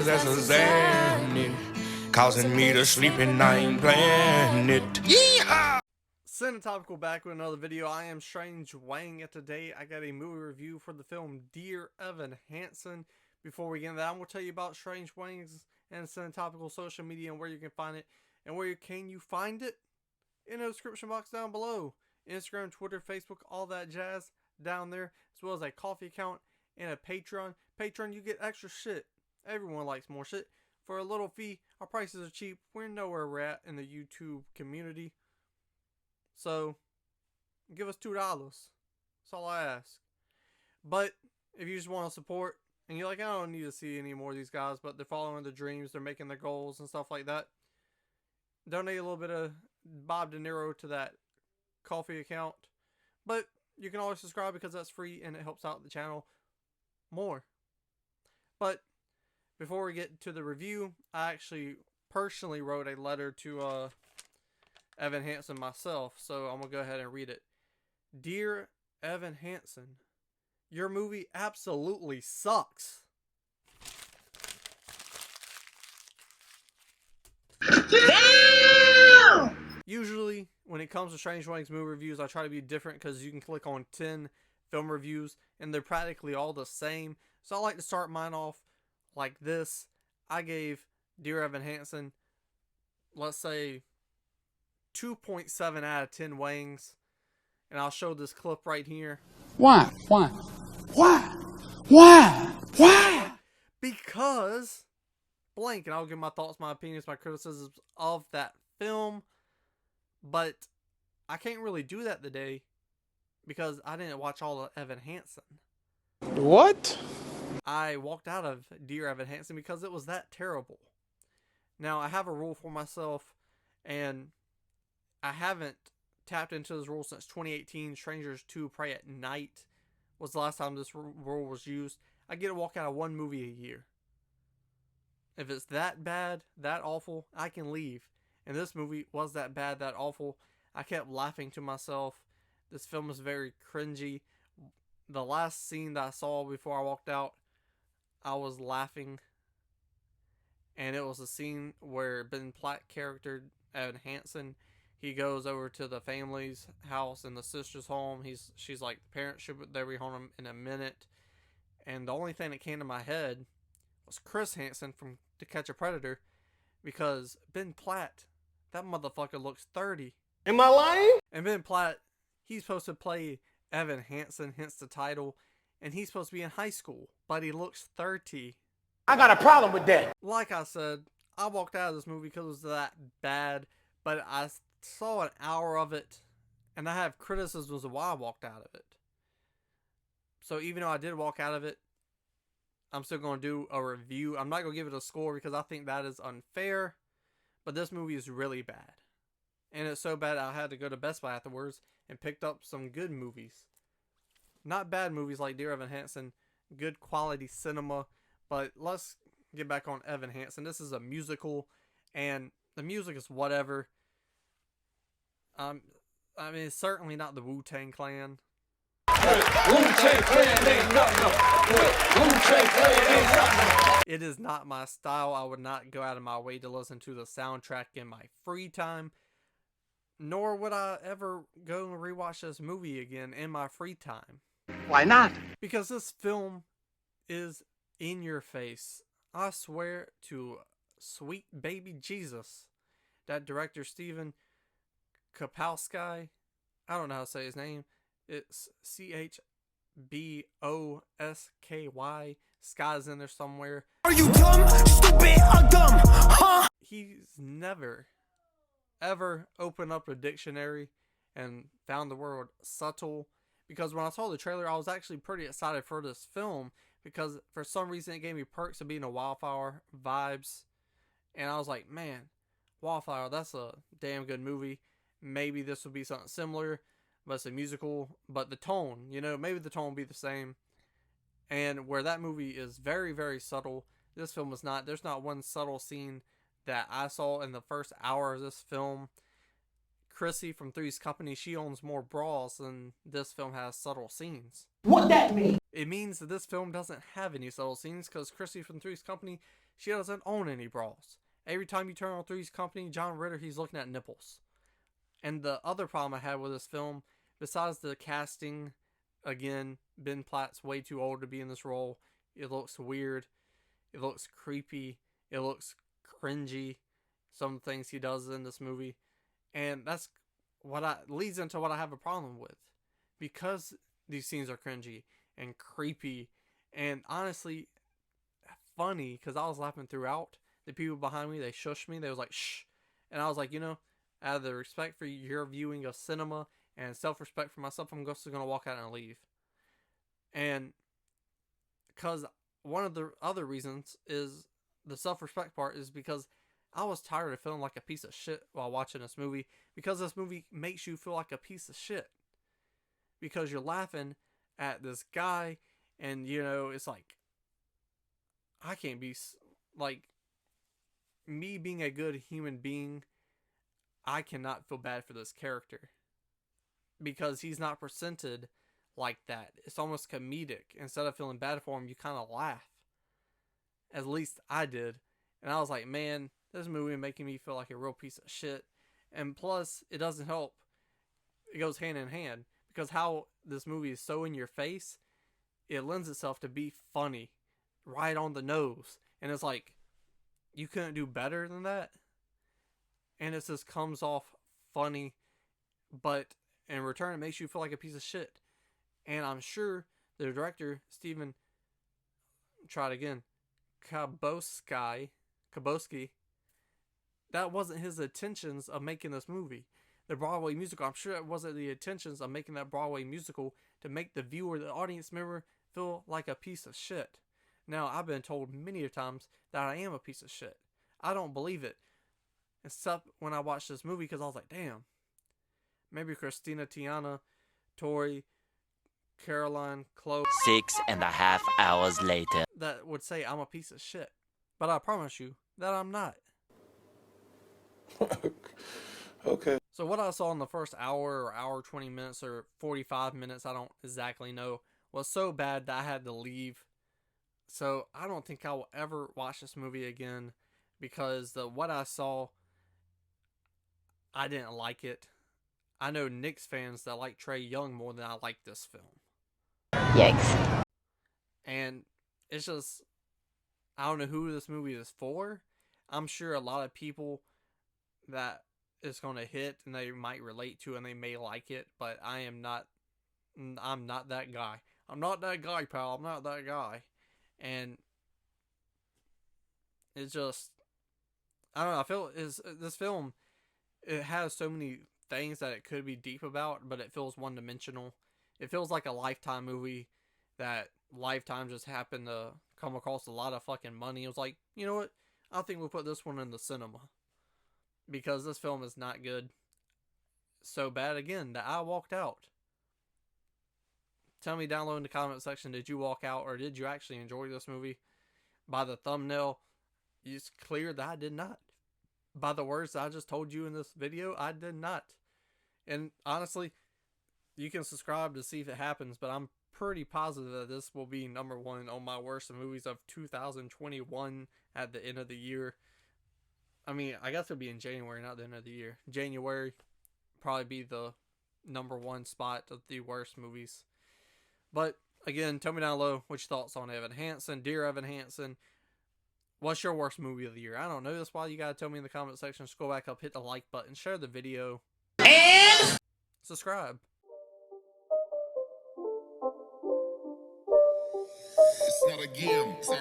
That's a Xanny, causing me to sleep and I ain't planning it. Yeehaw! Topical back with another video. I am Strange Wang, and today I got a movie review for the film Dear Evan Hansen. Before we get into that, I'm going to tell you about Strange Wang's and Topical social media and where you can find it. And where can you find it? In the description box down below. Instagram, Twitter, Facebook, all that jazz down there. As well as a coffee account and a Patreon. Patreon, you get extra shit. Everyone likes more shit. For a little fee, our prices are cheap. We know where we're at in the YouTube community. So, give us $2. That's all I ask. But, if you just want to support, and you're like, I don't need to see any more of these guys, but they're following their dreams, they're making their goals and stuff like that, donate a little bit of Bob De Niro to that coffee account. But, you can always subscribe because that's free and it helps out the channel more. But, before we get to the review, I actually personally wrote a letter to Evan Hansen myself, so I'm going to go ahead and read it. Dear Evan Hansen, your movie absolutely sucks. Damn! Usually, when it comes to Strange Wang's movie reviews, I try to be different because you can click on 10 film reviews, and they're practically all the same. So I like to start mine off like this. I gave Dear Evan Hansen, let's say, 2.7 out of 10 Wangs. And I'll show this clip right here. Why? Why? Why? Why? Why? Because blank. And I'll give my thoughts, my opinions, my criticisms of that film. But I can't really do that today because I didn't watch all of Evan Hansen. What? I walked out of Dear Evan Hansen because it was that terrible. Now, I have a rule for myself, and I haven't tapped into this rule since 2018. Strangers 2 Pray at Night was the last time this rule was used. I get to walk out of one movie a year. If it's that bad, that awful, I can leave. And this movie was that bad, that awful. I kept laughing to myself. This film is very cringy. The last scene that I saw before I walked out, I was laughing. And it was a scene where Ben Platt character, Evan Hansen, he goes over to the family's house and the sister's home. She's like, the parents should be home in a minute. And the only thing that came to my head was Chris Hansen from To Catch a Predator, because Ben Platt, that motherfucker looks 30. Am I lying? And Ben Platt, he's supposed to play Evan Hansen, hence the title, and he's supposed to be in high school, but he looks 30. I got a problem with that. Like I said, I walked out of this movie because it was that bad, but I saw an hour of it, and I have criticisms of why I walked out of it. So even though I did walk out of it, I'm still going to do a review. I'm not going to give it a score because I think that is unfair, but this movie is really bad. And it's so bad I had to go to Best Buy afterwards and picked up some good movies. Not bad movies like Dear Evan Hansen, good quality cinema, but let's get back on Evan Hansen. This is a musical, and the music is whatever. I mean, it's certainly not the Wu-Tang Clan. It is not my style. I would not go out of my way to listen to the soundtrack in my free time. Nor would I ever go and rewatch this movie again in my free time. Why not? Because this film is in your face. I swear to sweet baby Jesus. That director, Steven Kapowski, I don't know how to say his name. It's Chbosky. Sky's in there somewhere. Are you dumb, stupid, or dumb? Huh? He's never, ever opened up a dictionary and found the word subtle. Because when I saw the trailer, I was actually pretty excited for this film. Because for some reason, it gave me Perks of Being a Wildflower vibes. And I was like, man, Wildflower, that's a damn good movie. Maybe this will be something similar, but it's a musical. But the tone, maybe the tone will be the same. And where that movie is very, very subtle, this film is not. There's not one subtle scene that I saw in the first hour of this film. Chrissy from Three's Company, she owns more bras than this film has subtle scenes. What that mean? It means that this film doesn't have any subtle scenes because Chrissy from Three's Company, She doesn't own any bras. Every time you turn on Three's Company, John Ritter, he's looking at nipples. And the other problem I had with this film, besides the casting, again, Ben Platt's way too old to be in this role. It looks weird. It looks creepy. It looks cringy. Some things he does in this movie. And that's leads into what I have a problem with. Because these scenes are cringy and creepy and honestly funny, because I was laughing throughout. The people behind me, they shushed me. They was like, shh. And I was like, out of the respect for your viewing of cinema and self-respect for myself, I'm just going to walk out and leave. And because one of the other reasons is the self-respect part is because I was tired of feeling like a piece of shit while watching this movie, because this movie makes you feel like a piece of shit. Because you're laughing at this guy and, it's like, I can't be, like, me being a good human being, I cannot feel bad for this character. Because he's not presented like that. It's almost comedic. Instead of feeling bad for him, you kind of laugh. At least I did. And I was like, man, this movie is making me feel like a real piece of shit. And plus, it doesn't help. It goes hand in hand. Because how this movie is so in your face, it lends itself to be funny. Right on the nose. And it's like, you couldn't do better than that? And it just comes off funny, but in return, it makes you feel like a piece of shit. And I'm sure the director, Steven, try it again, Kabowski, that wasn't his intentions of making this movie. The Broadway musical, I'm sure it wasn't the intentions of making that Broadway musical to make the viewer, the audience member, feel like a piece of shit. Now, I've been told many times that I am a piece of shit. I don't believe it. Except when I watched this movie, because I was like, damn. Maybe Christina, Tiana, Tori, Caroline, Chloe. 6.5 hours later. That would say I'm a piece of shit. But I promise you that I'm not. Okay. So what I saw in the first hour or hour 20 minutes or 45 minutes, I don't exactly know, was so bad that I had to leave. So I don't think I will ever watch this movie again, because what I saw, I didn't like it. I know Knicks fans that like Trae Young more than I like this film. Yikes. And it's just, I don't know who this movie is for. I'm sure a lot of people that it's going to hit and they might relate to and they may like it, but I'm not that guy. I'm not that guy, pal. I'm not that guy. And it's just, I don't know, I feel this film, it has so many things that it could be deep about, but it feels one-dimensional. It feels like a Lifetime movie that Lifetime just happened to come across a lot of fucking money. It was like, you know what? I think we'll put this one in the cinema. Because this film is not good. So bad, again, that I walked out. Tell me down below in the comment section, did you walk out or did you actually enjoy this movie? By the thumbnail, it's clear that I did not. By the words I just told you in this video, I did not. And honestly, you can subscribe to see if it happens, but I'm pretty positive that this will be #1 on my worst movies of 2021 at the end of the year. I mean, I guess it'll be in January, not the end of the year. January probably be the #1 spot of the worst movies. But again, tell me down below what your thoughts on Evan Hansen, Dear Evan Hansen. What's your worst movie of the year? I don't know. That's why you gotta tell me in the comment section. Scroll back up, hit the like button, share the video, and subscribe. It's not a game, it's a